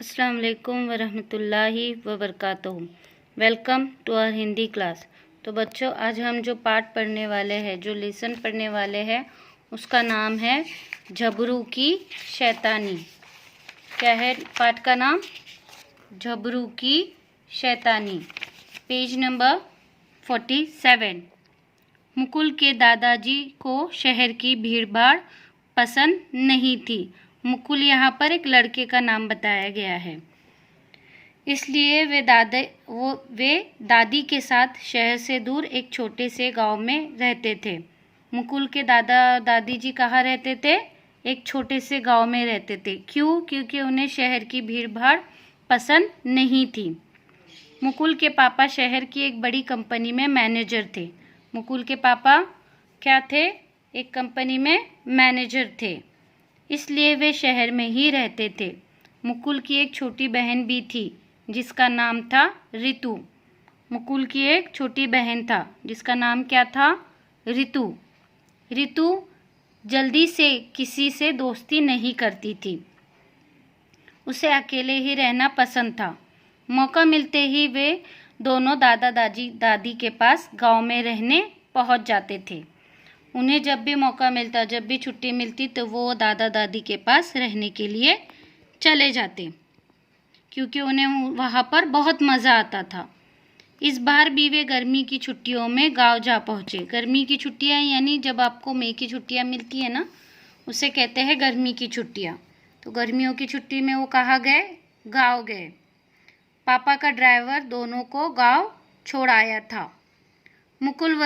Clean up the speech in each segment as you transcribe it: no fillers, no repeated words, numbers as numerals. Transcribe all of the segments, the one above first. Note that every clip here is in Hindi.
अस्सलाम वालेकुम वरहमतुल्लाहि वबरकातुहू। Welcome to our Hindi class. तो बच्चों, आज हम जो पाठ पढ़ने वाले हैं, जो लेसन पढ़ने वाले हैं, उसका नाम है झबरू की शैतानी। क्या है पाठ का नाम? झबरू की शैतानी। Page number 47। मुकुल के दादाजी को शहर की भीड़भाड़ पसंद नहीं थी। मुकुल यहाँ पर एक लड़के का नाम बताया गया है, इसलिए वे दादी के साथ शहर से दूर एक छोटे से गांव में रहते थे। मुकुल के दादा दादी जी कहाँ रहते थे? एक छोटे से गांव में रहते थे। क्यों? क्योंकि उन्हें शहर की भीड़भाड़ पसंद नहीं थी। मुकुल के पापा शहर की एक बड़ी कंपनी में मैनेजर थे। मुकुल के पापा क्या थे? एक कंपनी में मैनेजर थे, इसलिए वे शहर में ही रहते थे। मुकुल की एक छोटी बहन भी थी जिसका नाम था रितु। मुकुल की एक छोटी बहन था जिसका नाम क्या था? रितु। रितु जल्दी से किसी से दोस्ती नहीं करती थी। उसे अकेले ही रहना पसंद था। मौका मिलते ही वे दोनों दादी के पास गांव में रहने पहुंच जाते थे। उन्हें जब भी मौका मिलता, जब भी छुट्टी मिलती, तो वो दादा दादी के पास रहने के लिए चले जाते, क्योंकि उन्हें वहाँ पर बहुत मज़ा आता था। इस बार भी वे गर्मी की छुट्टियों में गांव जा पहुँचे। गर्मी की छुट्टियाँ यानी जब आपको मई की छुट्टियाँ मिलती है ना, उसे कहते हैं गर्मी की छुट्टियाँ। तो गर्मियों की छुट्टी में वो कहाँ गए? गाँव गए। पापा का ड्राइवर दोनों को गाँव छोड़ आया था। मुकुल व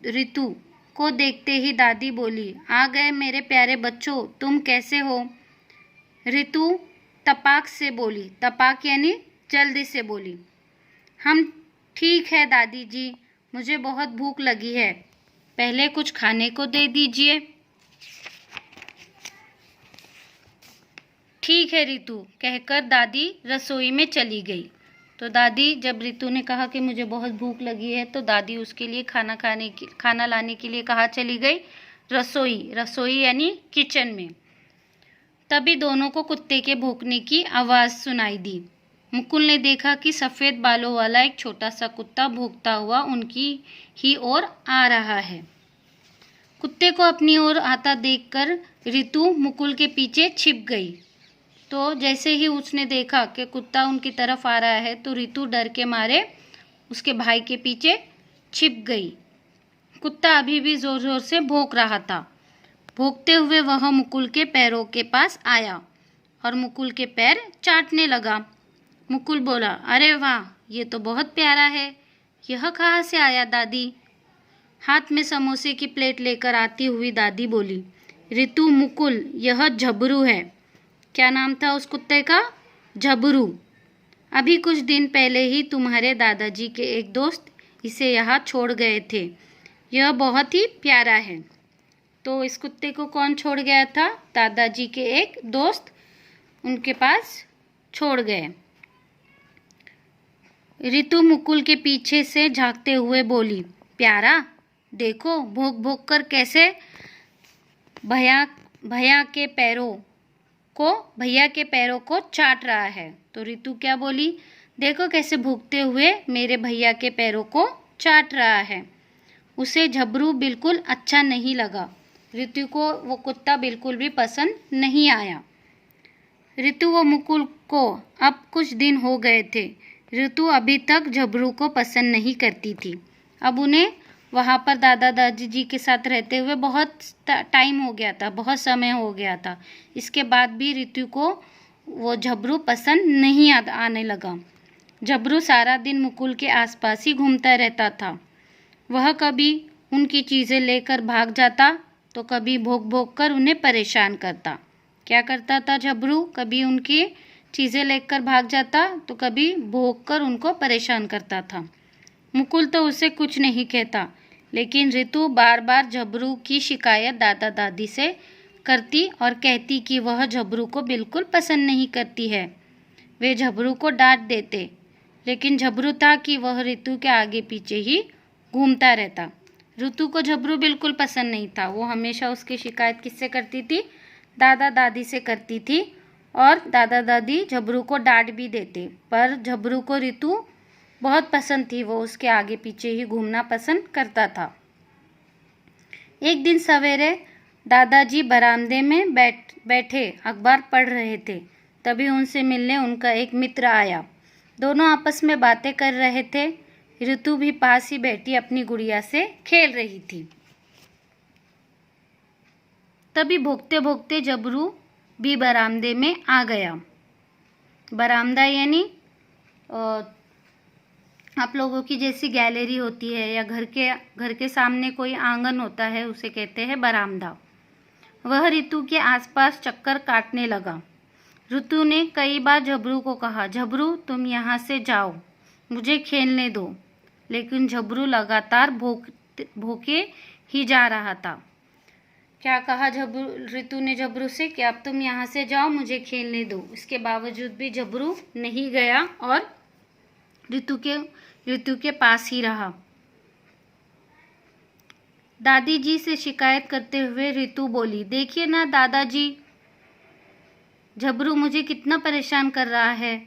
रितु को देखते ही दादी बोली, आ गए मेरे प्यारे बच्चों, तुम कैसे हो? रितु तपाक से बोली। तपाक यानी जल्दी से बोली, हम ठीक है दादी जी, मुझे बहुत भूख लगी है, पहले कुछ खाने को दे दीजिए। ठीक है रितु, कहकर दादी रसोई में चली गई। तो दादी, जब रितु ने कहा कि मुझे बहुत भूख लगी है, तो दादी उसके लिए खाना लाने के लिए कहाँ चली गई? रसोई। रसोई यानी किचन में। तभी दोनों को कुत्ते के भौंकने की आवाज़ सुनाई दी। मुकुल ने देखा कि सफ़ेद बालों वाला एक छोटा सा कुत्ता भौंकता हुआ उनकी ही ओर आ रहा है। कुत्ते को अपनी ओर आता देखकर रितु मुकुल के पीछे छिप गई। तो जैसे ही उसने देखा कि कुत्ता उनकी तरफ आ रहा है, तो रितु डर के मारे उसके भाई के पीछे छिप गई। कुत्ता अभी भी ज़ोर ज़ोर से भौंक रहा था। भौंकते हुए वह मुकुल के पैरों के पास आया और मुकुल के पैर चाटने लगा। मुकुल बोला, अरे वाह, ये तो बहुत प्यारा है, यह कहाँ से आया दादी? हाथ में समोसे की प्लेट लेकर आती हुई दादी बोली, रितु, मुकुल, यह झबरू है। क्या नाम था उस कुत्ते का? झबरू। अभी कुछ दिन पहले ही तुम्हारे दादाजी के एक दोस्त इसे यहाँ छोड़ गए थे। यह बहुत ही प्यारा है। तो इस कुत्ते को कौन छोड़ गया था? दादाजी के एक दोस्त उनके पास छोड़ गए। रितु मुकुल के पीछे से झांकते हुए बोली, प्यारा, देखो भौंक भौंक कर कैसे भैया के पैरों को चाट रहा है। तो रितु क्या बोली? देखो कैसे भूखते हुए मेरे भैया के पैरों को चाट रहा है। उसे झबरू बिल्कुल अच्छा नहीं लगा। रितु को वो कुत्ता बिल्कुल भी पसंद नहीं आया। रितु व मुकुल को अब कुछ दिन हो गए थे। रितु अभी तक झबरू को पसंद नहीं करती थी। अब उन्हें वहाँ पर दादा दादी जी के साथ रहते हुए बहुत टाइम हो गया था, बहुत समय हो गया था। इसके बाद भी रितु को वो झबरू पसंद नहीं आने लगा। झबरू सारा दिन मुकुल के आसपास ही घूमता रहता था। वह कभी उनकी चीज़ें लेकर भाग जाता, तो कभी भौंक भौंक कर उन्हें परेशान करता। क्या करता था झबरू? कभी उनकी चीज़ें लेकर भाग जाता, तो कभी भौंक कर उनको परेशान करता था। मुकुल तो उसे कुछ नहीं कहता, लेकिन रितु बार बार झबरू की शिकायत दादा दादी से करती और कहती कि वह झबरू को बिल्कुल पसंद नहीं करती है। वे झबरू को डांट देते, लेकिन झबरू था कि वह रितु के आगे पीछे ही घूमता रहता। रितु को झबरू बिल्कुल पसंद नहीं था। वो हमेशा उसकी शिकायत किससे करती थी? दादा दादी से करती थी और दादा दादी झबरू को डांट भी देते, पर झबरू को ऋतु बहुत पसंद थी। वो उसके आगे पीछे ही घूमना पसंद करता था। एक दिन सवेरे दादाजी बरामदे में बैठे अखबार पढ़ रहे थे। तभी उनसे मिलने उनका एक मित्र आया। दोनों आपस में बातें कर रहे थे। ऋतु भी पास ही बैठी अपनी गुड़िया से खेल रही थी। तभी भोगते भोगते झबरू भी बरामदे में आ गया। बरामदा यानी आप लोगों की जैसी गैलरी होती है या घर के सामने कोई आंगन होता है, उसे कहते हैं बरामदा। वह ऋतु के आसपास चक्कर काटने लगा। ऋतु ने कई बार झबरू को कहा, झबरू तुम यहाँ से जाओ, मुझे खेलने दो। लेकिन झबरू लगातार भौंके ही जा रहा था। क्या कहा ऋतु ने झबरू से कि अब तुम यहाँ से जाओ, मुझे खेलने दो। इसके बावजूद भी झबरू नहीं गया और ऋतु के पास ही रहा। दादी जी से शिकायत करते हुए ऋतु बोली, देखिए ना दादाजी, झबरू मुझे कितना परेशान कर रहा है,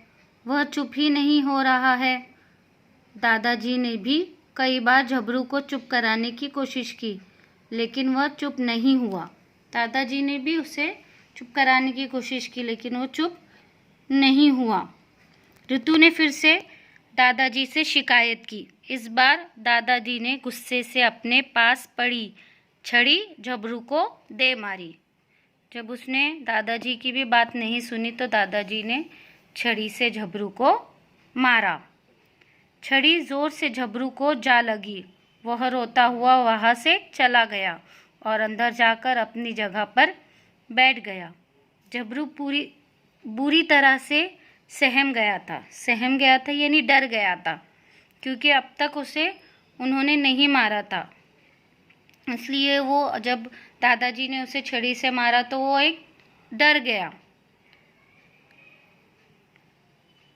वह चुप ही नहीं हो रहा है। दादाजी ने भी कई बार झबरू को चुप कराने की कोशिश की, लेकिन वह चुप नहीं हुआ। दादाजी ने भी उसे चुप कराने की कोशिश की, लेकिन वो चुप नहीं हुआ। ऋतु ने फिर से दादाजी से शिकायत की। इस बार दादाजी ने गुस्से से अपने पास पड़ी छड़ी झबरू को दे मारी। जब उसने दादाजी की भी बात नहीं सुनी तो दादाजी ने छड़ी से झबरू को मारा। छड़ी जोर से झबरू को जा लगी। वह रोता हुआ वहाँ से चला गया और अंदर जाकर अपनी जगह पर बैठ गया। झबरू बुरी तरह से सहम गया था यानी डर गया था, क्योंकि अब तक उसे उन्होंने नहीं मारा था। इसलिए वो जब दादाजी ने उसे छड़ी से मारा तो वो एक डर गया।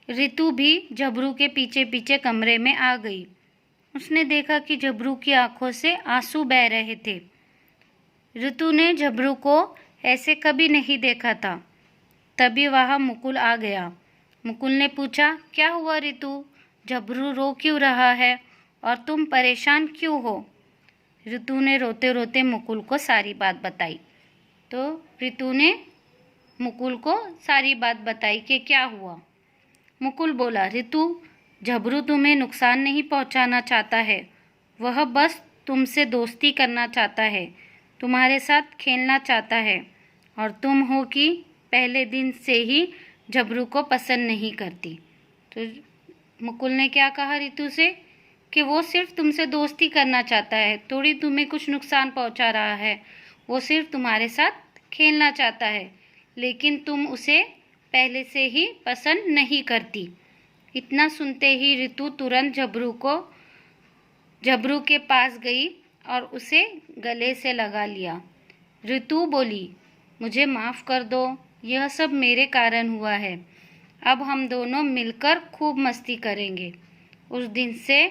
ऋतु भी झबरू के पीछे पीछे कमरे में आ गई। उसने देखा कि झबरू की आंखों से आंसू बह रहे थे। ऋतु ने झबरू को ऐसे कभी नहीं देखा था। तभी वहाँ मुकुल आ गया। मुकुल ने पूछा, क्या हुआ ऋतु, झबरू रो क्यों रहा है और तुम परेशान क्यों हो? ऋतु ने रोते रोते मुकुल को सारी बात बताई। तो ऋतु ने मुकुल को सारी बात बताई कि क्या हुआ। मुकुल बोला, ऋतु, झबरू तुम्हें नुकसान नहीं पहुंचाना चाहता है, वह बस तुमसे दोस्ती करना चाहता है, तुम्हारे साथ खेलना चाहता है, और तुम हो कि पहले दिन से ही झबरू को पसंद नहीं करती। तो मुकुल ने क्या कहा ऋतु से कि वो सिर्फ तुमसे दोस्ती करना चाहता है, थोड़ी तुम्हें कुछ नुकसान पहुंचा रहा है, वो सिर्फ तुम्हारे साथ खेलना चाहता है, लेकिन तुम उसे पहले से ही पसंद नहीं करती। इतना सुनते ही ऋतु तुरंत झबरू के पास गई और उसे गले से लगा लिया। ऋतु बोली, मुझे माफ़ कर दो, यह सब मेरे कारण हुआ है, अब हम दोनों मिलकर खूब मस्ती करेंगे। उस दिन से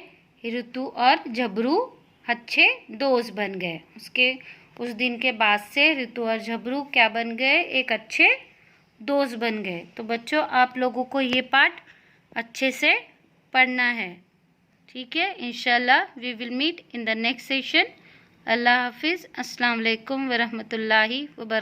ऋतु और झबरू अच्छे दोस्त बन गए। उस दिन के बाद से ऋतु और झबरू क्या बन गए, एक अच्छे दोस्त बन गए। तो बच्चों, आप लोगों को ये पाठ अच्छे से पढ़ना है, ठीक है। इंशाल्लाह we will meet in the next session. अल्लाह हाफिज़। अस्सलाम वालेकुम व रहमतुल्लाहि व बरकातहू।